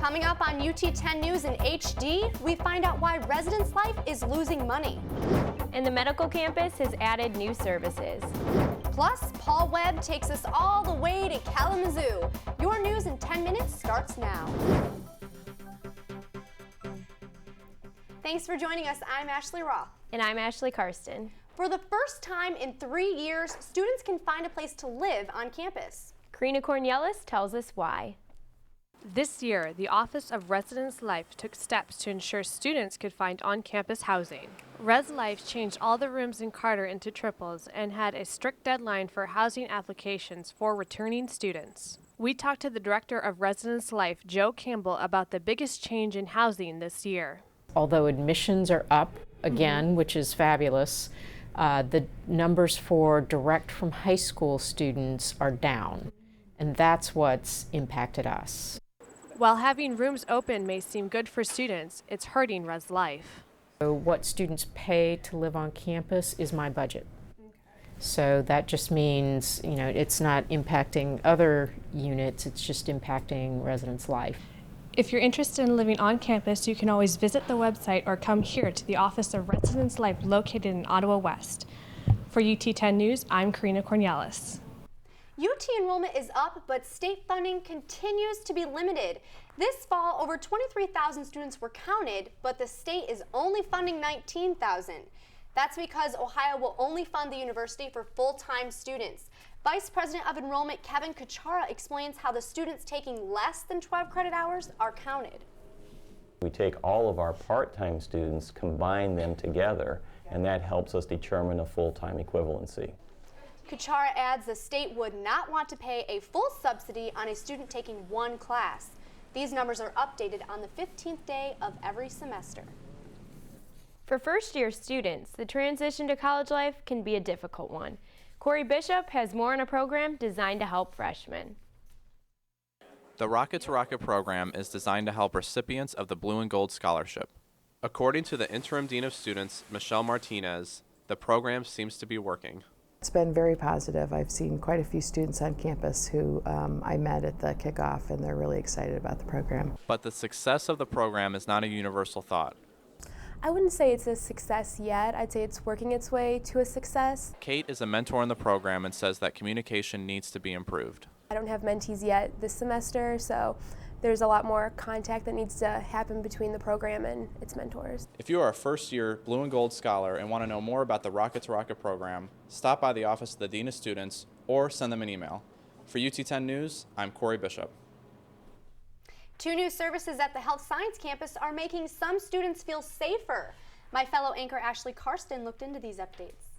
Coming up on UT10 News in HD, we find out why Residence Life is losing money. And the medical campus has added new services. Plus, Paul Webb takes us all the way to Kalamazoo. Your news in 10 minutes starts now. Thanks for joining us. I'm Ashley Roth. And I'm Ashley Karsten. For the first time in 3 years, students can find a place to live on campus. Carina Cornieles tells us why. This year, the Office of Residence Life took steps to ensure students could find on-campus housing. Res Life changed all the rooms in Carter into triples and had a strict deadline for housing applications for returning students. We talked to the director of Residence Life, Joe Campbell, about the biggest change in housing this year. Although admissions are up again, which is fabulous, the numbers for direct from high school students are down, and that's what's impacted us. While having rooms open may seem good for students, it's hurting Res Life. So what students pay to live on campus is my budget. So that just means, it's not impacting other units, it's just impacting Residence Life. If you're interested in living on campus, you can always visit the website or come here to the Office of Residence Life located in Ottawa West. For UT10 News, I'm Carina Cornieles. UT enrollment is up, but state funding continues to be limited. This fall, over 23,000 students were counted, but the state is only funding 19,000. That's because Ohio will only fund the university for full-time students. Vice President of Enrollment Kevin Kuchara explains how the students taking less than 12 credit hours are counted. We take all of our part-time students, combine them together, and that helps us determine a full-time equivalency. Kuchara adds the state would not want to pay a full subsidy on a student taking one class. These numbers are updated on the 15th day of every semester. For first-year students, the transition to college life can be a difficult one. Corey Bishop has more on a program designed to help freshmen. The Rocket to Rocket program is designed to help recipients of the Blue and Gold Scholarship. According to the Interim Dean of Students, Michelle Martinez, the program seems to be working. It's been very positive. I've seen quite a few students on campus who I met at the kickoff, and they're really excited about the program. But the success of the program is not a universal thought. I wouldn't say it's a success yet. I'd say it's working its way to a success. Kate is a mentor in the program and says that communication needs to be improved. I don't have mentees yet this semester, so there's a lot more contact that needs to happen between the program and its mentors. If you are a first-year Blue and Gold Scholar and want to know more about the Rocket to Rocket program, stop by the Office of the Dean of Students or send them an email. For UT10 News, I'm Corey Bishop. 2 new services at the Health Science campus are making some students feel safer. My fellow anchor Ashley Karsten looked into these updates.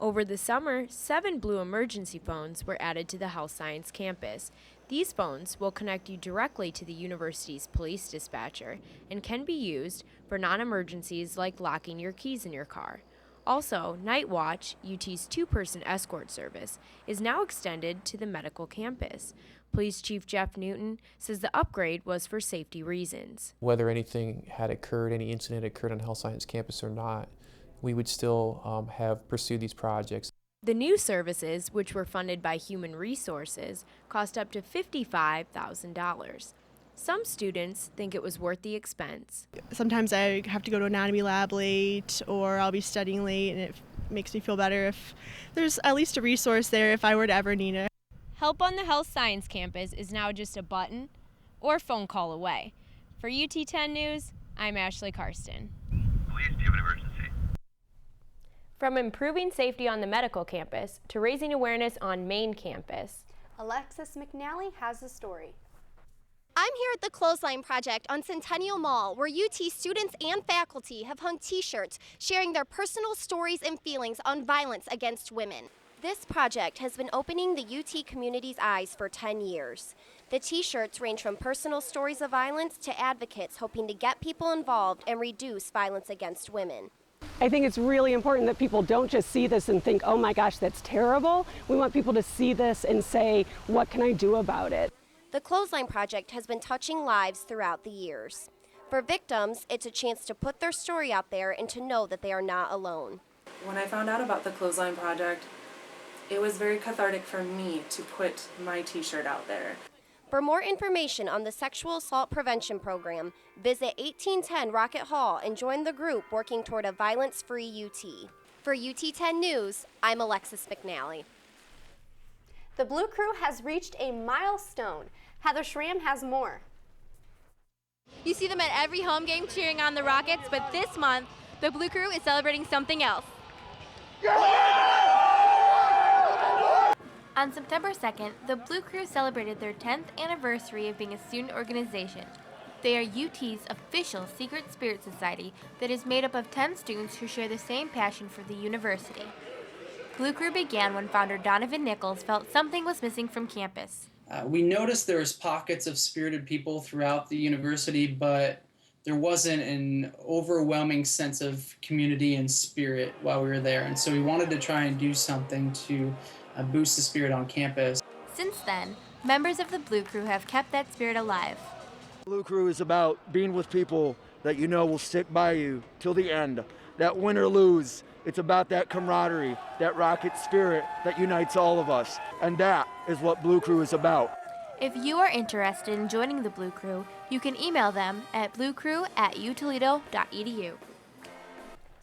Over the summer, 7 Blue emergency phones were added to the Health Science campus. These phones will connect you directly to the university's police dispatcher and can be used for non-emergencies like locking your keys in your car. Also, Night Watch, UT's 2-person escort service, is now extended to the medical campus. Police Chief Jeff Newton says the upgrade was for safety reasons. Whether anything had occurred, any incident occurred on Health Science campus or not, we would still have pursued these projects. The new services, which were funded by Human Resources, cost up to $55,000. Some students think it was worth the expense. Sometimes I have to go to anatomy lab late, or I'll be studying late, and it makes me feel better if there's at least a resource there if I were to ever need it. Help on the Health Science campus is now just a button or phone call away. For UT10 News, I'm Ashley Karsten. Police, do you have an emergency? From improving safety on the medical campus to raising awareness on main campus, Alexis McNally has the story. I'm here at the Clothesline Project on Centennial Mall, where UT students and faculty have hung t-shirts sharing their personal stories and feelings on violence against women. This project has been opening the UT community's eyes for 10 years. The t-shirts range from personal stories of violence to advocates hoping to get people involved and reduce violence against women. I think it's really important that people don't just see this and think, oh my gosh, that's terrible. We want people to see this and say, what can I do about it? The Clothesline Project has been touching lives throughout the years. For victims, it's a chance to put their story out there and to know that they are not alone. When I found out about the Clothesline Project, it was very cathartic for me to put my t-shirt out there. For more information on the Sexual Assault Prevention Program, visit 1810 Rocket Hall and join the group working toward a violence-free UT. For UT 10 News, I'm Alexis McNally. The Blue Crew has reached a milestone. Heather Schramm has more. You see them at every home game cheering on the Rockets, but this month, the Blue Crew is celebrating something else. On September 2nd, the Blue Crew celebrated their 10th anniversary of being a student organization. They are UT's official secret spirit society that is made up of 10 students who share the same passion for the university. Blue Crew began when founder Donovan Nichols felt something was missing from campus. We noticed there was pockets of spirited people throughout the university, but there wasn't an overwhelming sense of community and spirit while we were there. And so we wanted to try and do something to boost the spirit on campus. Since then, members of the Blue Crew have kept that spirit alive. Blue Crew is about being with people that you know will stick by you till the end, that win or lose. It's about that camaraderie, that Rocket spirit that unites all of us. And that is what Blue Crew is about. If you are interested in joining the Blue Crew, you can email them at bluecrew@utoledo.edu.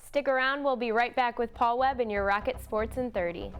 Stick around, we'll be right back with Paul Webb and your Rocket Sports in 30.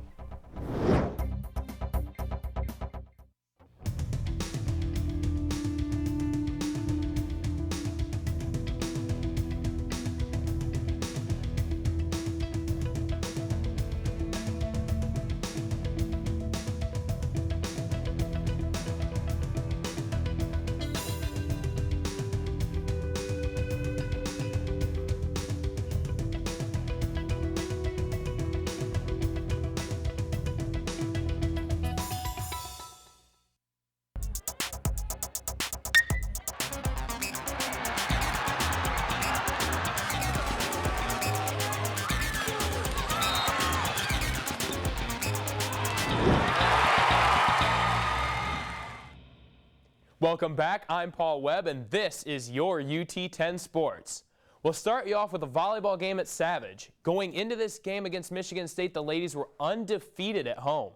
Welcome back. I'm Paul Webb, and this is your UT 10 Sports. We'll start you off with a volleyball game at Savage. Going into this game against Michigan State, the ladies were undefeated at home.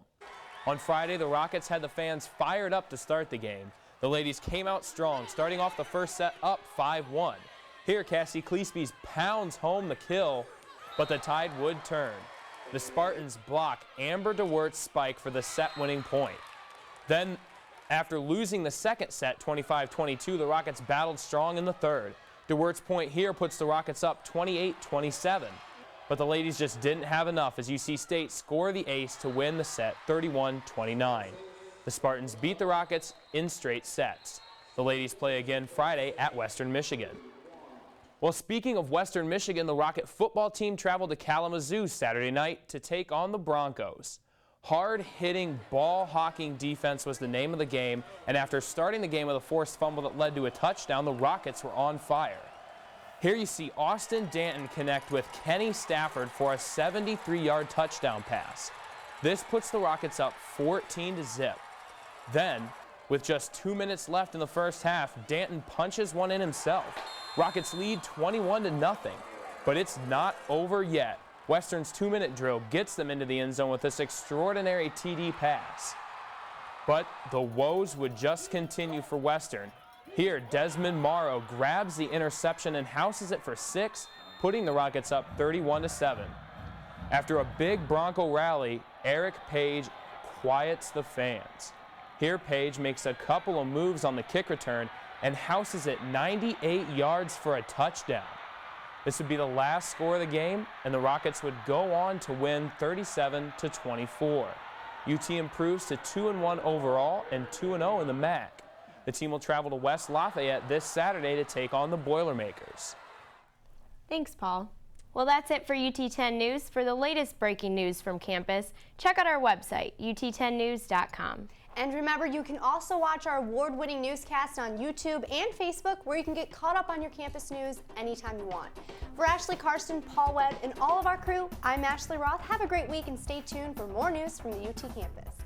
On Friday, the Rockets had the fans fired up to start the game. The ladies came out strong, starting off the first set up 5-1. Here, Cassie Cleespies pounds home the kill, but the tide would turn. The Spartans block Amber DeWert's spike for the set-winning point. Then, after losing the second set, 25-22, the Rockets battled strong in the third. DeWert's point here puts the Rockets up 28-27. But the ladies just didn't have enough as UC State score the ace to win the set 31-29. The Spartans beat the Rockets in straight sets. The ladies play again Friday at Western Michigan. Well, speaking of Western Michigan, the Rocket football team traveled to Kalamazoo Saturday night to take on the Broncos. Hard-hitting, ball-hawking defense was the name of the game, and after starting the game with a forced fumble that led to a touchdown, the Rockets were on fire. Here you see Austin Danton connect with Kenny Stafford for a 73-yard touchdown pass. This puts the Rockets up 14-0. Then, with just 2 minutes left in the first half, Danton punches one in himself. Rockets lead 21-0, but it's not over yet. Western's 2-minute drill gets them into the end zone with this extraordinary TD pass. But the woes would just continue for Western. Here, Desmond Morrow grabs the interception and houses it for 6, putting the Rockets up 31-7. After a big Bronco rally, Eric Page quiets the fans. Here, Page makes a couple of moves on the kick return and houses it 98 yards for a touchdown. This would be the last score of the game, and the Rockets would go on to win 37-24. UT improves to 2-1 overall and 2-0 in the MAC. The team will travel to West Lafayette this Saturday to take on the Boilermakers. Thanks, Paul. Well, that's it for UT 10 News. For the latest breaking news from campus, check out our website, ut10news.com. And remember, you can also watch our award-winning newscast on YouTube and Facebook, where you can get caught up on your campus news anytime you want. For Ashley, Karsten, Paul Webb, and all of our crew, I'm Ashley Roth. Have a great week and stay tuned for more news from the UT campus.